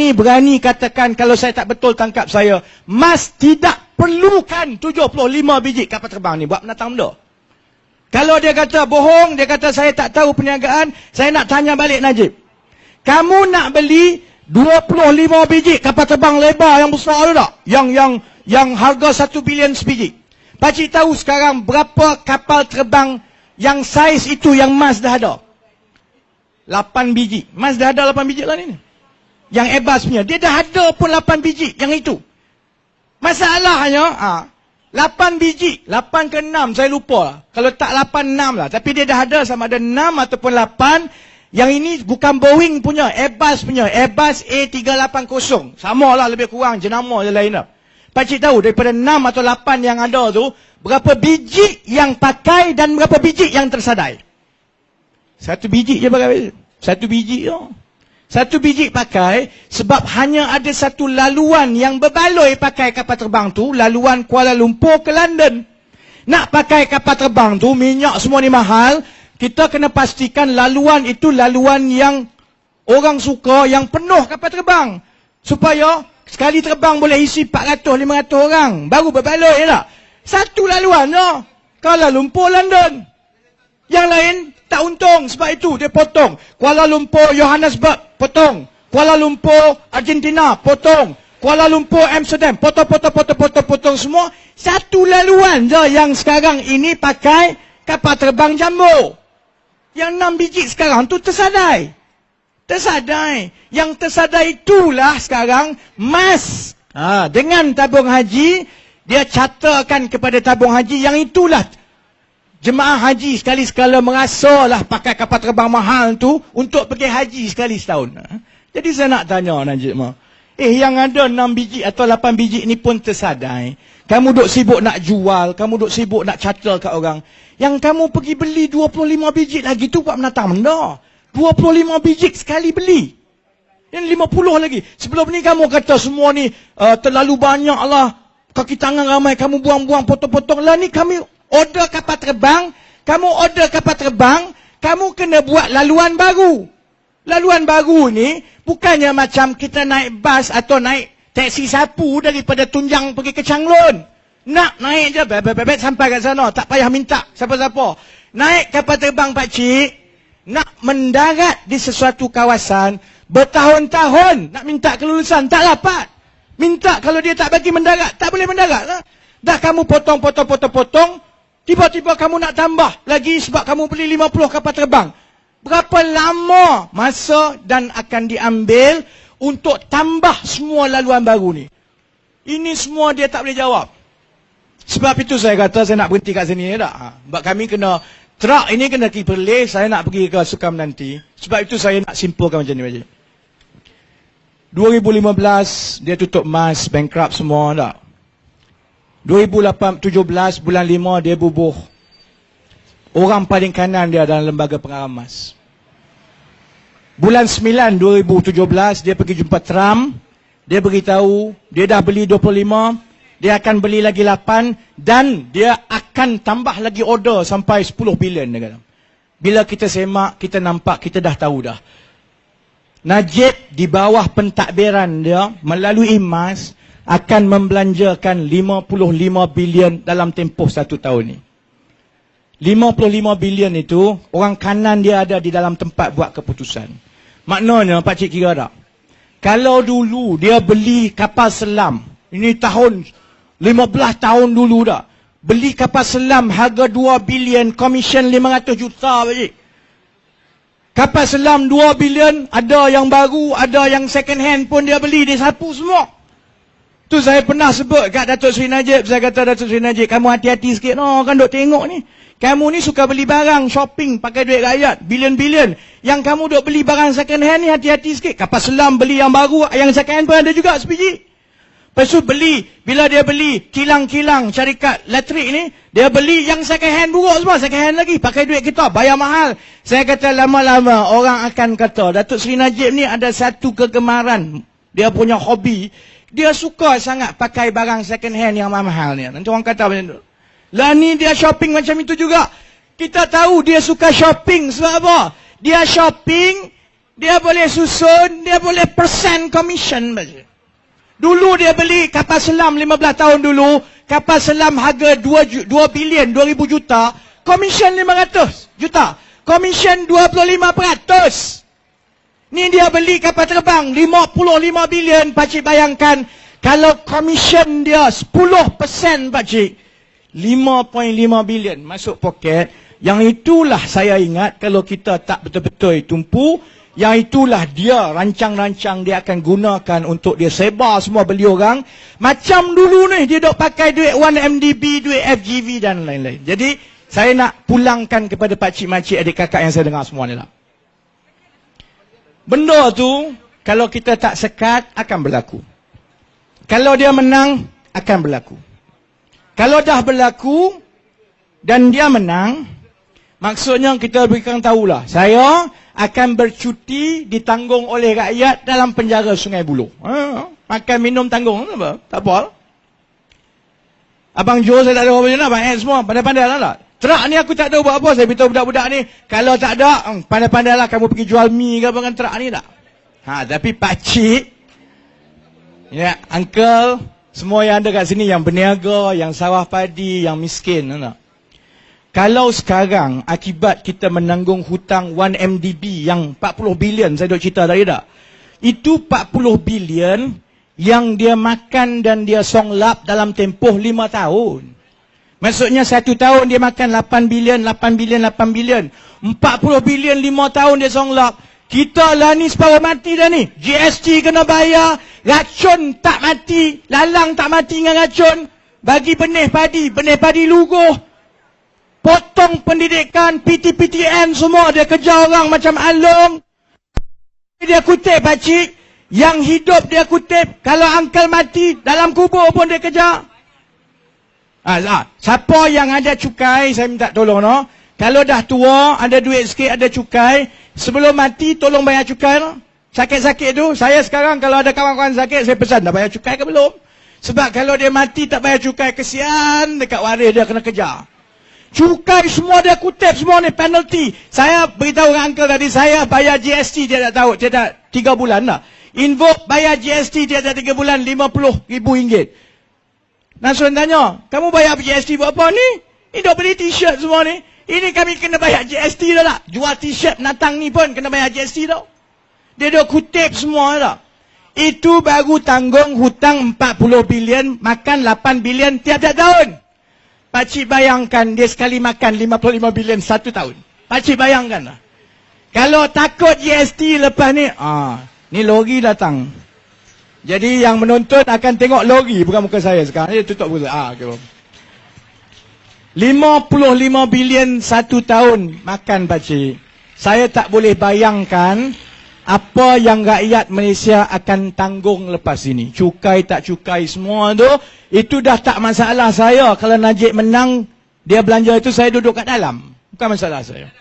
ini berani katakan kalau saya tak betul tangkap saya. Mas tidak perlukan 75 biji kapal terbang ni buat penatang benda. Kalau dia kata bohong, dia kata saya tak tahu perniagaan, saya nak tanya balik Najib. Kamu nak beli 25 biji kapal terbang lebar yang besar tu tak? Yang harga 1 bilion sebiji. Pakcik tahu sekarang berapa kapal terbang yang saiz itu yang Mas dah ada? 8 biji. Mas dah ada 8 biji lah ni. Yang Airbus punya. Dia dah ada pun 8 biji yang itu. Masalahnya, 8 biji. 8 ke 6 saya lupa lah. Kalau tak 8, 6 lah. Tapi dia dah ada sama ada 6 ataupun 8. Yang ini bukan Boeing punya, Airbus punya. Airbus A380. Sama lah lebih kurang, jenama je lain lah. Pakcik tahu daripada 6 atau 8 yang ada tu, berapa biji yang pakai dan berapa biji yang tersadai? 1 biji je pakai. 1 biji je. 1 biji pakai sebab hanya ada satu laluan yang berbaloi pakai kapal terbang tu, laluan Kuala Lumpur ke London. Nak pakai kapal terbang tu, minyak semua ni mahal. Kita kena pastikan laluan itu laluan yang orang suka, yang penuh kapal terbang. Supaya sekali terbang boleh isi 400-500 orang. Baru berbaloi tak? Satu laluan je. Kuala Lumpur, London. Yang lain tak untung. Sebab itu dia potong. Kuala Lumpur, Johannesburg, potong. Kuala Lumpur, Argentina, potong. Kuala Lumpur, Amsterdam, potong semua. Satu laluan je yang sekarang ini pakai kapal terbang jumbo. Yang 6 biji sekarang tu tersadai. Tersadai. Yang tersadai itulah sekarang Mas. Dengan tabung haji, dia catatkan kepada tabung haji yang itulah jemaah haji sekali-sekala merasalah pakai kapal terbang mahal tu untuk pergi haji sekali setahun. Jadi saya nak tanya Najib mah. Yang ada 6 biji atau 8 biji ni pun tersadai. Kamu duk sibuk nak jual, kamu duk sibuk nak catat kat orang. Yang kamu pergi beli 25 biji lagi tu buat menatang benda. 25 biji sekali beli. Yang 50 lagi. Sebelum ni kamu kata semua ni terlalu banyak lah. Kaki tangan ramai kamu buang-buang potong-potong. Lah ni kami order kapal terbang. Kamu order kapal terbang. Kamu kena buat laluan baru. Laluan baru ni bukannya macam kita naik bas atau naik taksi sapu daripada Tunjang pergi ke Changlun. Nak naik je bebek sampai kat sana. Tak payah minta siapa-siapa. Naik kapal terbang pakcik. Nak mendarat di sesuatu kawasan. Bertahun-tahun nak minta kelulusan. Tak dapat. Minta kalau dia tak bagi mendarat. Tak boleh mendarat lah. Dah kamu potong. Tiba-tiba kamu nak tambah lagi sebab kamu beli 50 kapal terbang. Berapa lama masa dan akan diambil untuk tambah semua laluan baru ni? Ini semua dia tak boleh jawab. Sebab itu saya kata saya nak berhenti kat sini tak? Sebab kami kena, truk ini kena pergi, saya nak pergi ke Sukam nanti. Sebab itu saya nak simpulkan macam ni. 2015 dia tutup mas, bankrupt semua tak? 2017 bulan 5 dia bubuh. Orang paling kanan dia dalam lembaga pengarah emas. Bulan 9 2017 dia pergi jumpa Trump. Dia beritahu dia dah beli 25. Dia akan beli lagi 8. Dan dia akan tambah lagi order sampai 10 bilion. Dia kata. Bila kita semak, kita nampak, kita dah tahu dah. Najib di bawah pentadbiran dia melalui emas akan membelanjakan 55 bilion dalam tempoh 1 tahun ni. 55 bilion itu, orang kanan dia ada di dalam tempat buat keputusan. Maknanya, pakcik kira tak? Kalau dulu dia beli kapal selam, ini tahun, 15 tahun dulu dah. Beli kapal selam harga 2 bilion, komisen 500 juta pakcik. Kapal selam 2 bilion, ada yang baru, ada yang second hand pun dia beli, dia sapu semua. Tu saya pernah sebut kat Datuk Seri Najib, saya kata Datuk Seri Najib, kamu hati-hati sikit, kan duk tengok ni. Kamu ni suka beli barang, shopping, pakai duit rakyat, bilion-bilion. Yang kamu duk beli barang second hand ni, hati-hati sikit. Kapal selam beli yang baru, yang second hand pun ada juga sebiji. Lepas tu beli, bila dia beli kilang-kilang syarikat elektrik ni, dia beli yang second hand buruk semua, second hand lagi, pakai duit kita, bayar mahal. Saya kata lama-lama orang akan kata, Datuk Seri Najib ni ada satu kegemaran, dia punya hobi, dia suka sangat pakai barang second hand yang mahal ni. Nanti orang kata macam tu. Lah ni dia shopping macam itu juga. Kita tahu dia suka shopping sebab apa? Dia shopping Dia boleh susun, dia boleh persen commission saja. Dulu dia beli kapal selam 15 tahun dulu, kapal selam harga 2 bilion, 2,000 juta, commission 500 juta. Commission 25%. Ni dia beli kapal terbang 55 bilion, pakcik bayangkan kalau commission dia 10%, pakcik, 5.5 bilion masuk poket. Yang itulah saya ingat kalau kita tak betul-betul tumpu. Yang itulah dia rancang-rancang dia akan gunakan untuk dia sebar semua beli orang. Macam dulu ni dia dok pakai duit 1MDB, duit FGV dan lain-lain. Jadi saya nak pulangkan kepada pakcik-makcik, adik kakak yang saya dengar semua ni lah. Benda tu kalau kita tak sekat akan berlaku. Kalau dia menang akan berlaku. Kalau dah berlaku dan dia menang, maksudnya kita berikan tahulah, saya akan bercuti ditanggung oleh rakyat dalam penjara Sungai Buloh. Makan minum tanggung, apa? Tak apa. Abang Jo saya tak ada apa nak, abang Ed semua pandai-pandai lah. Terak ni aku tak tahu buat apa, saya beritahu budak-budak ni, kalau tak ada, pandai-pandai lah kamu pergi jual mi ke apa dengan terak ni tak. Tapi pakcik, ya, uncle, semua yang ada kat sini, yang berniaga, yang sawah padi, yang miskin, tak? Kalau sekarang akibat kita menanggung hutang 1MDB yang 40 bilion, saya dah cerita tadi tak? Itu 40 bilion yang dia makan dan dia songlap dalam tempoh 5 tahun. Maksudnya 1 tahun dia makan 8 bilion, 8 bilion, 8 bilion. 40 bilion 5 tahun dia songlap. Kita lah ni separuh mati dah ni. GST kena bayar, racun tak mati, lalang tak mati dengan racun. Bagi benih padi luguh. Potong pendidikan, PTPTN semua dia kejar orang macam alung. Dia kutip pakcik, yang hidup dia kutip, kalau uncle mati dalam kubur pun dia kejar. Siapa yang ada cukai, saya minta tolong no. Kalau dah tua, ada duit sikit, ada cukai, sebelum mati tolong bayar cukai no. Sakit-sakit tu, saya sekarang kalau ada kawan-kawan sakit, saya pesan dah bayar cukai ke belum? Sebab kalau dia mati tak bayar cukai, kesian dekat waris dia kena kejar. Cukai semua dia kutip, semua ni penalty. Saya beritahu dengan uncle tadi, saya bayar GST, dia tak tahu, dia dah 3 bulan dah. Invoke bayar GST, dia dah 3 bulan, RM50,000. Nasun tanya, kamu bayar GST buat apa ni? Ini dah beli t-shirt semua ni. Ini kami kena bayar GST dah tak? Jual t-shirt natang ni pun kena bayar GST dah. Dia dah kutip semua dah. Itu baru tanggung hutang 40 bilion, makan 8 bilion tiap-tiap tahun. Pakcik bayangkan dia sekali makan 55 bilion 1 tahun. Pakcik bayangkan lah. Kalau takut GST lepas ni, ni lori datang. Jadi yang menonton akan tengok lori, bukan muka saya sekarang. Dia tutup muka. Okay. 55 bilion 1 tahun makan pakcik. Saya tak boleh bayangkan apa yang rakyat Malaysia akan tanggung lepas ini. Cukai tak cukai semua tu, itu dah tak masalah saya. Kalau Najib menang, dia belanja itu, saya duduk kat dalam. Bukan masalah saya.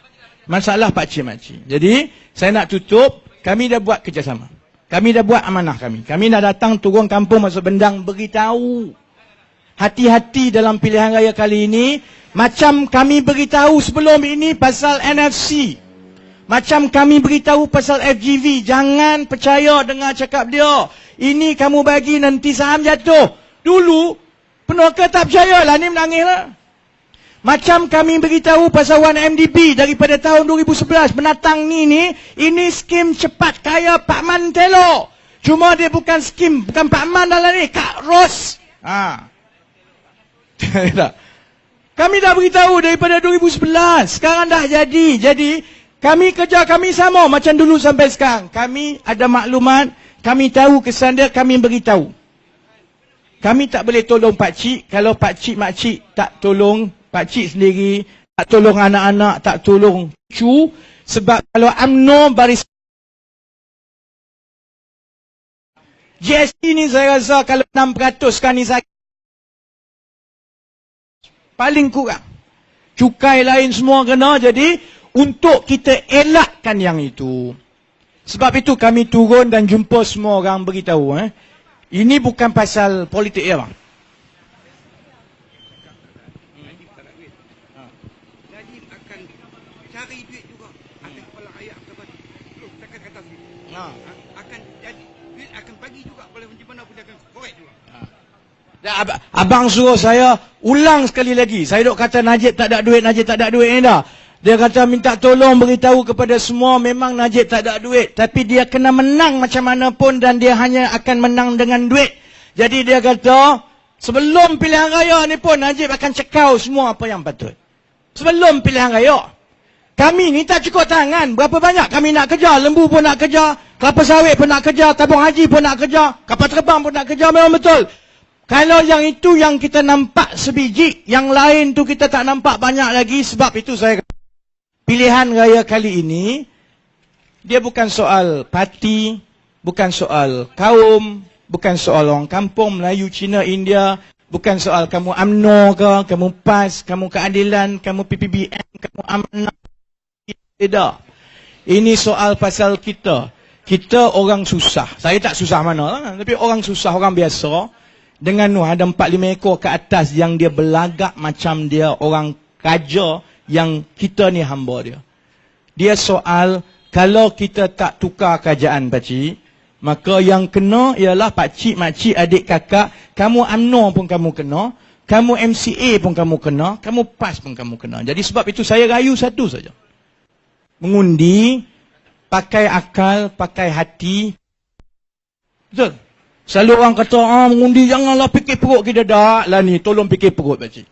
Masalah pakcik-makcik. Jadi, saya nak tutup, kami dah buat kerjasama. Kami dah buat amanah kami. Kami dah datang turun kampung masuk bendang, beritahu. Hati-hati dalam pilihan raya kali ini, macam kami beritahu sebelum ini pasal NFC. Macam kami beritahu pasal FGV, jangan percaya dengar cakap dia. Ini kamu bagi nanti saham jatuh. Dulu, penuka tak percaya lah, ni menangis lah. Macam kami beritahu pasal 1MDB daripada tahun 2011 menatang ni, ini skim cepat kaya Pak Man Telo. Cuma dia bukan skim, bukan Pak Man dalam ni, Kak Ros. Kami dah beritahu daripada 2011, sekarang dah jadi. Jadi, kami kerja kami sama macam dulu sampai sekarang. Kami ada maklumat, kami tahu kesan dia, kami beritahu. Kami tak boleh tolong pakcik kalau pakcik-makcik tak tolong pakcik sendiri, tak tolong anak-anak, tak tolong cucu. Sebab kalau UMNO baris GST ni saya rasa kalau 6% kan ni saya paling kurang. Cukai lain semua kena, jadi untuk kita elakkan yang itu. Sebab itu kami turun dan jumpa semua orang beritahu. Ini bukan pasal politik ya bang. Najib akan cari duit juga. Ada kepala rakyat kata Abang suruh saya ulang sekali lagi. Saya duk kata Najib tak ada duit, Najib tak ada duit ni dah. Dia kata minta tolong beritahu kepada semua memang Najib tak ada duit. Tapi dia kena menang macam mana pun dan dia hanya akan menang dengan duit. Jadi dia kata sebelum pilihan raya ni pun Najib akan cekau semua apa yang patut. Sebelum pilihan raya. Kami ni tak cukup tangan. Berapa banyak kami nak kejar. Lembu pun nak kejar. Kelapa sawit pun nak kejar. Tabung haji pun nak kejar. Kapal terbang pun nak kejar. Memang betul. Kalau yang itu yang kita nampak sebiji, yang lain tu kita tak nampak banyak lagi. Sebab itu saya kata, pilihan raya kali ini, dia bukan soal parti, bukan soal kaum, bukan soal orang kampung, Melayu, Cina, India, bukan soal kamu UMNO ke, kamu PAS, kamu Keadilan, kamu PPBM, kamu Amanah. Tidak. Ini soal pasal kita. Kita orang susah. Saya tak susah mana lah, tapi orang susah, orang biasa. Dengan ada 4-5 ekor ke atas yang dia belagak macam dia orang raja yang kita ni hamba dia. Dia soal, kalau kita tak tukar kerajaan pakcik, maka yang kena ialah pakcik, makcik, adik, kakak, kamu UMNO pun kamu kena, kamu MCA pun kamu kena, kamu PAS pun kamu kena. Jadi sebab itu saya rayu satu saja. Mengundi, pakai akal, pakai hati. Betul? Selalu orang kata, mengundi janganlah fikir perut kita dah. Lah ni, tolong fikir perut pakcik.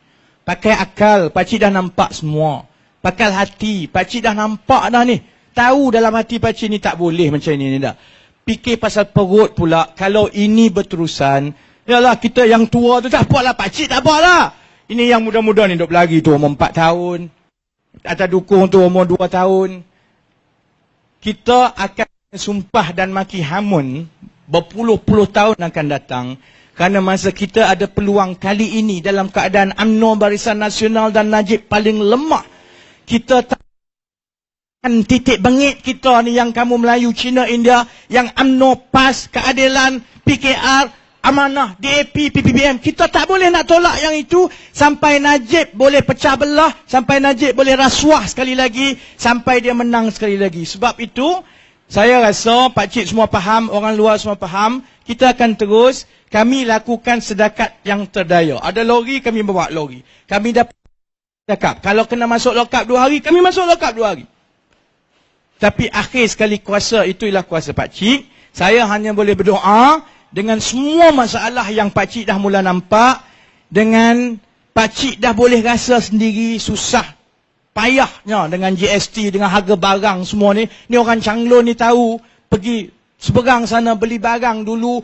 Pakai akal, pakcik dah nampak semua. Pakai hati, pakcik dah nampak dah ni. Tahu dalam hati pakcik ni tak boleh macam ni dah. Fikir pasal perut pula, kalau ini berterusan, yalah kita yang tua tu tak apalah, pakcik tak apalah. Ini yang muda-muda ni duk berlari tu umur 4 tahun. Atas dukung tu umur 2 tahun. Kita akan sumpah dan maki hamun berpuluh-puluh tahun akan datang kerana masa kita ada peluang kali ini dalam keadaan UMNO, Barisan Nasional dan Najib paling lemah. Kita tak titik bengit kita ni yang kamu Melayu, Cina, India, yang UMNO, PAS, Keadilan, PKR, Amanah, DAP, PPBM. Kita tak boleh nak tolak yang itu sampai Najib boleh pecah belah, sampai Najib boleh rasuah sekali lagi, sampai dia menang sekali lagi. Sebab itu saya rasa pakcik semua faham, orang luar semua faham, kita akan terus, kami lakukan sedakat yang terdaya. Ada lori, kami bawa lori. Kami dapat lokap. Kalau kena masuk lokap 2 hari, kami masuk lokap 2 hari. Tapi akhir sekali kuasa, itu ialah kuasa pakcik. Saya hanya boleh berdoa dengan semua masalah yang pakcik dah mula nampak, dengan pakcik dah boleh rasa sendiri susah payahnya dengan GST, dengan harga barang semua ni. Ni orang Changlon ni tahu, pergi seberang sana beli barang dulu,